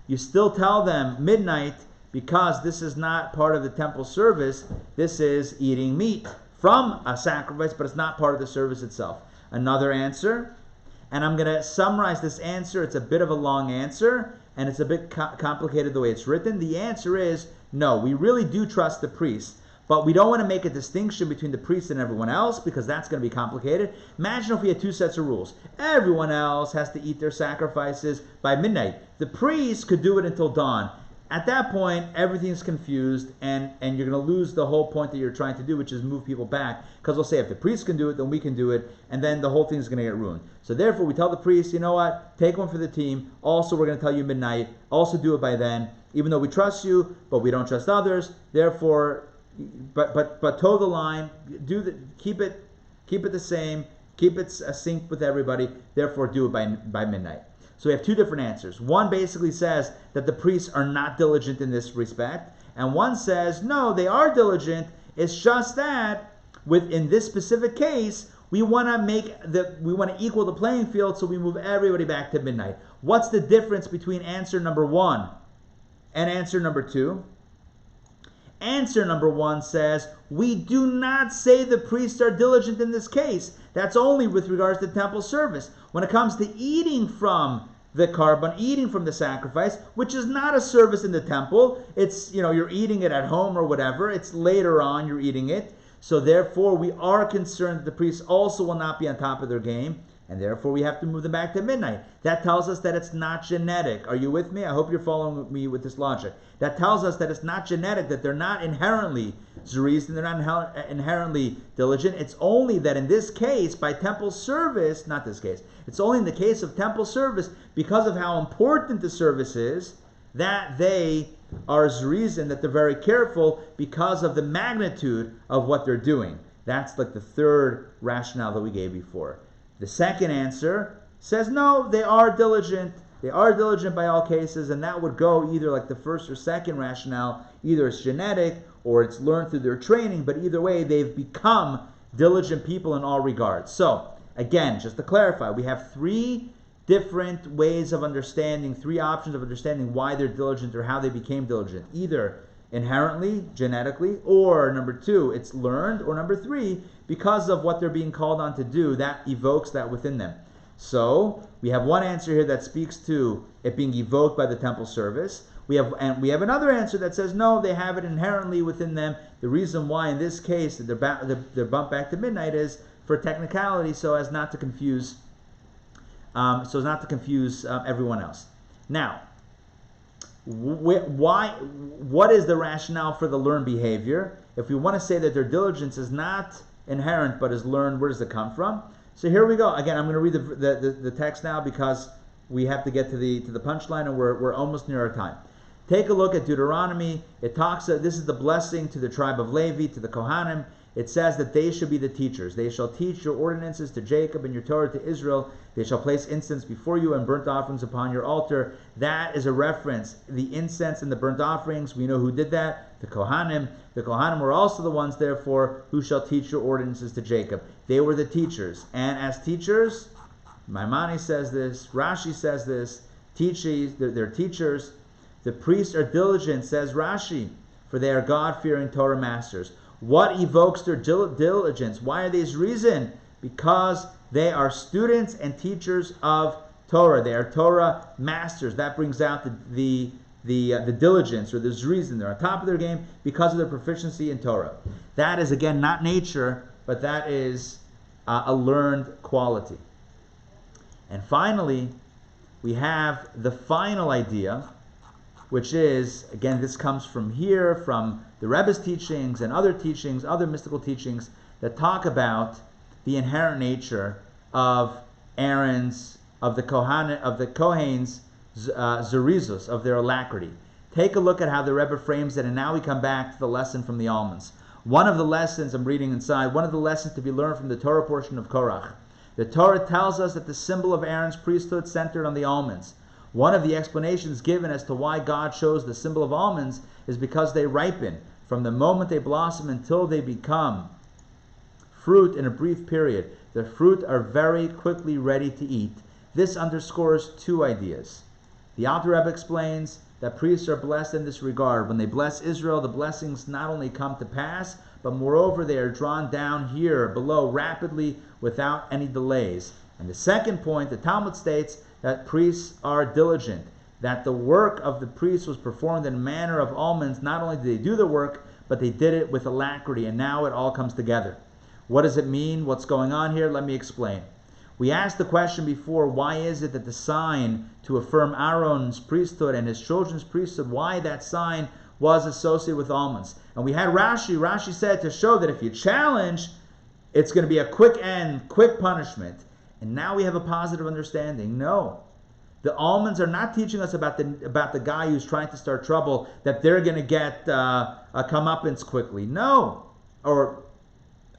you still tell them midnight, because this is not part of the temple service. This is eating meat from a sacrifice, but it's not part of the service itself. Another answer, and I'm going to summarize this answer. It's a bit of a long answer, and it's a bit complicated the way it's written. The answer is no, we really do trust the priests, but we don't want to make a distinction between the priests and everyone else, because that's going to be complicated. Imagine if we had 2 sets of rules. Everyone else has to eat their sacrifices by midnight. The priests could do it until dawn. At that point, everything's confused, and you're going to lose the whole point that you're trying to do, which is move people back. Because we'll say, if the priests can do it, then we can do it, and then the whole thing's going to get ruined. So therefore, we tell the priests, you know what, take one for the team. Also, we're going to tell you midnight. Also do it by then, even though we trust you, but we don't trust others. Therefore, but toe the line, keep it the same, keep it synced with everybody. Therefore, do it by midnight. So we have 2 different answers. One basically says that the priests are not diligent in this respect, and one says, no, they are diligent. It's just that in this specific case, we want to equal the playing field, so we move everybody back to midnight. What's the difference between answer number 1 and answer number 2? Answer number 1 says, we do not say the priests are diligent in this case. That's only with regards to temple service. When it comes to eating from the carbon, eating from the sacrifice, which is not a service in the temple, it's, you're eating it at home or whatever, it's later on you're eating it. So therefore, we are concerned that the priests also will not be on top of their game, and therefore we have to move them back to midnight. That tells us that it's not genetic. Are you with me? I hope you're following me with this logic. That tells us that it's not genetic, that they're not inherently zeris, and they're not inherently diligent. It's only that in this case, by temple service, not this case, it's only in the case of temple service, because of how important the service is, that they are zeris, and that they're very careful because of the magnitude of what they're doing. That's like the third rationale that we gave before. The second answer says no, they are diligent. They are diligent by all cases, and that would go either like the first or second rationale. Either it's genetic or it's learned through their training, but either way, they've become diligent people in all regards. So, again, just to clarify, we have 3 different ways of understanding, 3 options of understanding why they're diligent or how they became diligent. Either inherently, genetically, or number 2, it's learned, or number 3, because of what they're being called on to do, that evokes that within them. So we have one answer here that speaks to it being evoked by the temple service. We have another answer that says no, they have it inherently within them. The reason why in this case they're bumped back to midnight is for technicality, so as not to confuse everyone else. Now, what is the rationale for the learned behavior? If we want to say that their diligence is not inherent but is learned, where does it come from? So here we go. Again, I'm going to read the text now because we have to get to the punchline, and we're almost near our time. Take a look at Deuteronomy. It talks that this is the blessing to the tribe of Levi, to the Kohanim. It says that they shall be the teachers. They shall teach your ordinances to Jacob and your Torah to Israel. They shall place incense before you and burnt offerings upon your altar. That is a reference. The incense and the burnt offerings, we know who did that. The Kohanim. The Kohanim were also the ones, therefore, who shall teach your ordinances to Jacob. They were the teachers. And as teachers, Maimonides says this, Rashi says this, they're teachers. The priests are diligent, says Rashi, for they are God-fearing Torah masters. What evokes their diligence? Why are they reason? Because they are students and teachers of Torah. They are Torah masters. That brings out the diligence or the reason. They're on top of their game because of their proficiency in Torah. That is, again, not nature, but that is a learned quality. And finally, we have the final idea, which is, again, this comes from here, from the Rebbe's teachings and other teachings, other mystical teachings that talk about the inherent nature of Aaron's, of the Kohanes, zerizus, of their alacrity. Take a look at how the Rebbe frames it, and now we come back to the lesson from the Almonds. One of the lessons, I'm reading inside, one of the lessons to be learned from the Torah portion of Korach. The Torah tells us that the symbol of Aaron's priesthood centered on the almonds. One of the explanations given as to why God chose the symbol of almonds is because they ripen. From the moment they blossom until they become fruit in a brief period, the fruit are very quickly ready to eat. This underscores 2 ideas. The Alter Rebbe explains that priests are blessed in this regard. When they bless Israel, the blessings not only come to pass, but moreover they are drawn down here below rapidly without any delays. And the second point, the Talmud states that priests are diligent, that the work of the priests was performed in a manner of almonds. Not only did they do the work, but they did it with alacrity, and now it all comes together. What does it mean? What's going on here? Let me explain. We asked the question before, why is it that the sign to affirm Aaron's priesthood and his children's priesthood, why that sign was associated with almonds? And we had Rashi. Rashi said to show that if you challenge, it's going to be a quick end, quick punishment. And now we have a positive understanding. No. The almonds are not teaching us about the guy who's trying to start trouble, that they're going to get a comeuppance quickly. No. Or,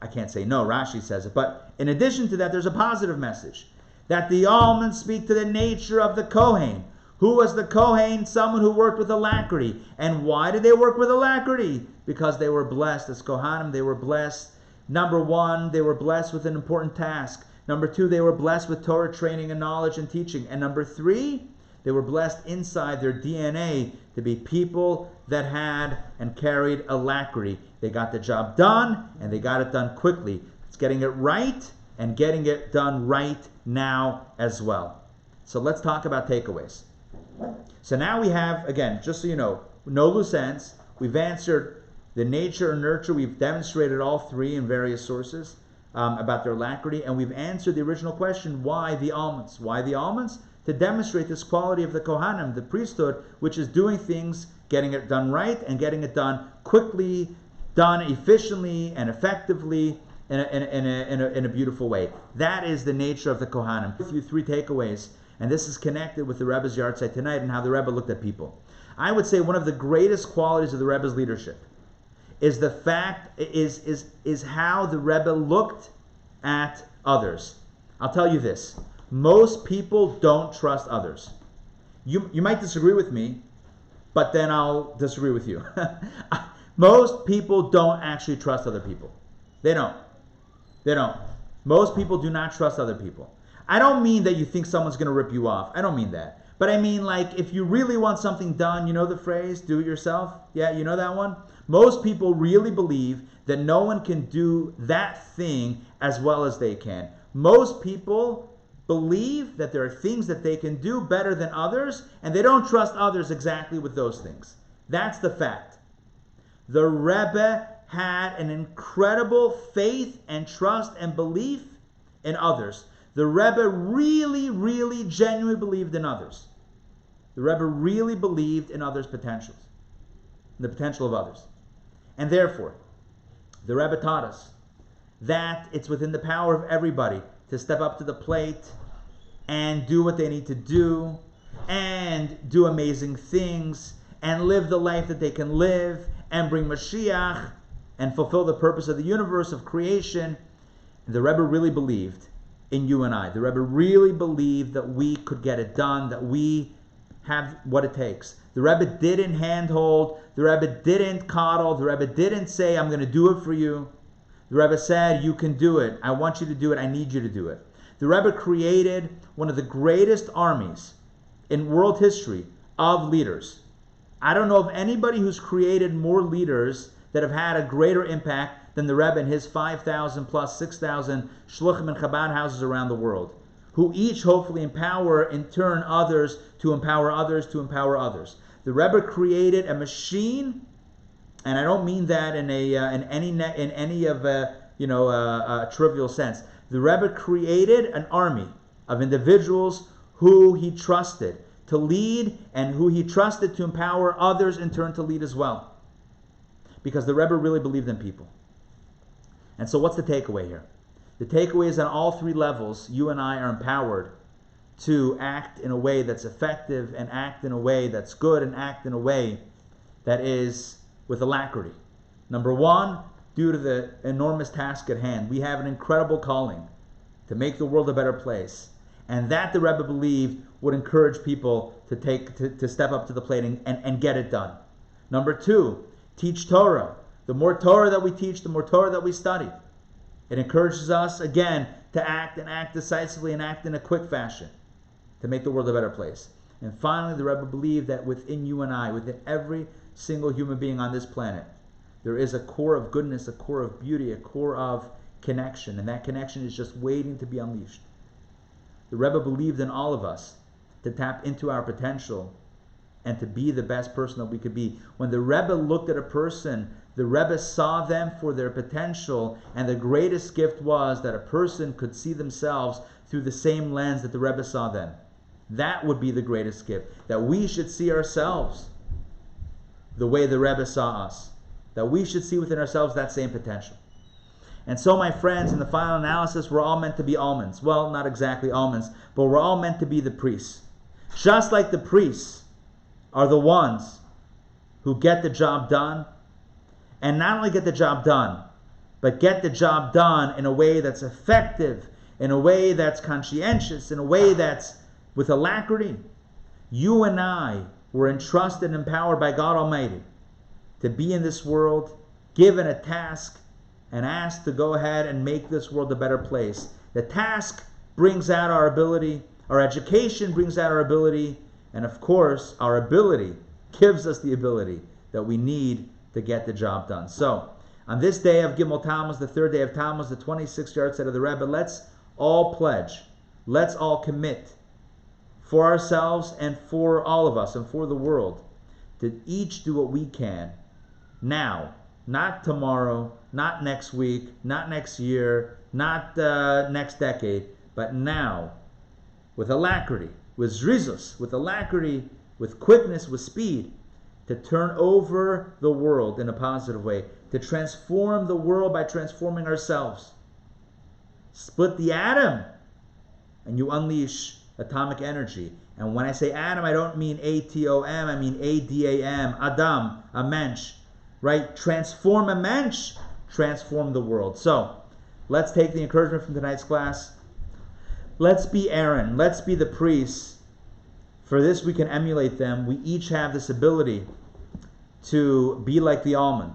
I can't say no, Rashi says it. But in addition to that, there's a positive message. That the almonds speak to the nature of the Kohen. Who was the Kohen? Someone who worked with alacrity. And why did they work with alacrity? Because they were blessed. As Kohanim, they were blessed Number one, they were blessed with an important task. Number two, they were blessed with Torah training and knowledge and teaching. And number three, they were blessed inside their DNA to be people that had and carried alacrity. They got the job done, and they got it done quickly. It's getting it right and getting it done right now as well. So let's talk about takeaways. So now we have, again, just so you know, no loose ends. We've answered the nature and nurture. We've demonstrated all three in various sources about their alacrity. And we've answered the original question, why the almonds? Why the almonds? To demonstrate this quality of the Kohanim, the priesthood, which is doing things, getting it done right, and getting it done quickly, done efficiently and effectively in a beautiful way. That is the nature of the Kohanim. With you, three takeaways, and this is connected with the Rebbe's yahrzeit tonight and how the Rebbe looked at people. I would say one of the greatest qualities of the Rebbe's leadership is the fact is how the Rebbe looked at others. I'll tell you this: most people don't trust others. You might disagree with me, but then I'll disagree with you. Most people don't actually trust other people. They don't. Most people do not trust other people. I don't mean that you think someone's going to rip you off. I don't mean that. But I mean, like, if you really want something done, you know the phrase, do it yourself? Yeah, you know that one? Most people really believe that no one can do that thing as well as they can. Most people believe that there are things that they can do better than others, and they don't trust others exactly with those things. That's the fact. The Rebbe had an incredible faith and trust and belief in others. The Rebbe really, really genuinely believed in others. The Rebbe really believed in others' potentials, the potential of others. And therefore, the Rebbe taught us that it's within the power of everybody to step up to the plate and do what they need to do and do amazing things and live the life that they can live and bring Mashiach and fulfill the purpose of the universe, of creation. The Rebbe really believed in you and I. The Rebbe really believed that we could get it done, that we have what it takes. The Rebbe didn't handhold, the Rebbe didn't coddle, the Rebbe didn't say, I'm going to do it for you. The Rebbe said, you can do it. I want you to do it. I need you to do it. The Rebbe created one of the greatest armies in world history of leaders. I don't know of anybody who's created more leaders that have had a greater impact than the Rebbe and his 5,000 plus 6,000 shluchim and Chabad houses around the world, who each hopefully empower in turn others to empower others to empower others. The Rebbe created a machine, and I don't mean that in any of a trivial sense. The Rebbe created an army of individuals who he trusted to lead and who he trusted to empower others in turn to lead as well. Because the Rebbe really believed in people. And so what's the takeaway here? The takeaway is on all three levels, you and I are empowered to act in a way that's effective and act in a way that's good and act in a way that is with alacrity. Number one, due to the enormous task at hand, we have an incredible calling to make the world a better place. And that the Rebbe believed would encourage people to step up to the plate and get it done. Number two, teach Torah. The more Torah that we teach, the more Torah that we study. It encourages us, again, to act and act decisively and act in a quick fashion to make the world a better place. And finally, the Rebbe believed that within you and I, within every single human being on this planet, there is a core of goodness, a core of beauty, a core of connection. And that connection is just waiting to be unleashed. The Rebbe believed in all of us to tap into our potential and to be the best person that we could be. When the Rebbe looked at a person, the Rebbe saw them for their potential, and the greatest gift was that a person could see themselves through the same lens that the Rebbe saw them. That would be the greatest gift, that we should see ourselves the way the Rebbe saw us, that we should see within ourselves that same potential. And so, my friends, in the final analysis, we're all meant to be almonds. Well, not exactly almonds, but we're all meant to be the priests. Just like the priests are the ones who get the job done, and not only get the job done, but get the job done in a way that's effective, in a way that's conscientious, in a way that's with alacrity. You and I were entrusted and empowered by God Almighty to be in this world, given a task, and ask to go ahead and make this world a better place. The task brings out our ability, our education brings out our ability, and of course, our ability gives us the ability that we need to get the job done. So, on this day of Gimel Tammuz, the third day of Tammuz, the 26th yard set of the Rebbe, let's all pledge, let's all commit for ourselves and for all of us and for the world to each do what we can now, not tomorrow, not next week, not next year, not next decade, but now, with alacrity, with zrizus, with alacrity, with quickness, with speed, to turn over the world in a positive way, to transform the world by transforming ourselves. Split the atom, and you unleash atomic energy. And when I say atom, I don't mean A-T-O-M, I mean A-D-A-M, Adam, a mensch, right? Transform a mensch, transform the world. So, let's take the encouragement from tonight's class. Let's be Aaron, let's be the priests. For this we can emulate them. We each have this ability to be like the almond,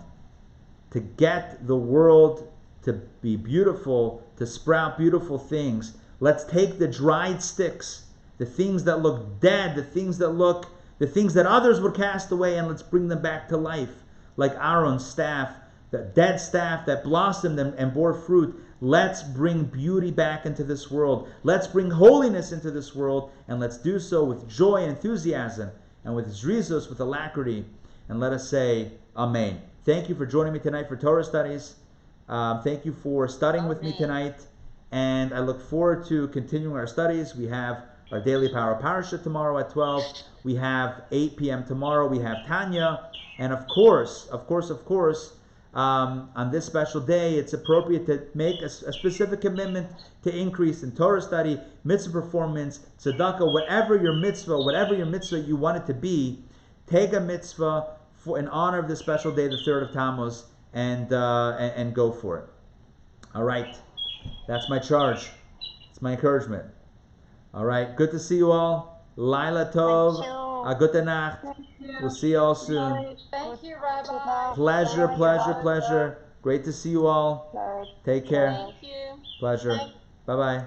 to get the world to be beautiful, to sprout beautiful things. Let's take the dried sticks, the things that look dead, the things that others would cast away, and let's bring them back to life. Like Aaron's staff, the dead staff that blossomed and bore fruit. Let's bring beauty back into this world. Let's bring holiness into this world, and let's do so with joy and enthusiasm, and with zrizos, with alacrity. And let us say, Amen. Thank you for joining me tonight for Torah studies. Thank you for studying with me tonight, and I look forward to continuing our studies. We have our daily Power Parasha tomorrow at 12. We have 8 p.m. tomorrow. We have Tanya, and of course, on this special day, it's appropriate to make a specific commitment to increase in Torah study, mitzvah performance, tzedakah, whatever your mitzvah you want it to be. Take a mitzvah in honor of this special day, the 3rd of Tammuz, and go for it. All right, that's my charge. It's my encouragement. All right, good to see you all. Laila Tov, Agute Nacht. We'll see you all soon. Thank you, Rabbi. Pleasure. Great to see you all. Take care. Thank you. Pleasure. Bye-bye.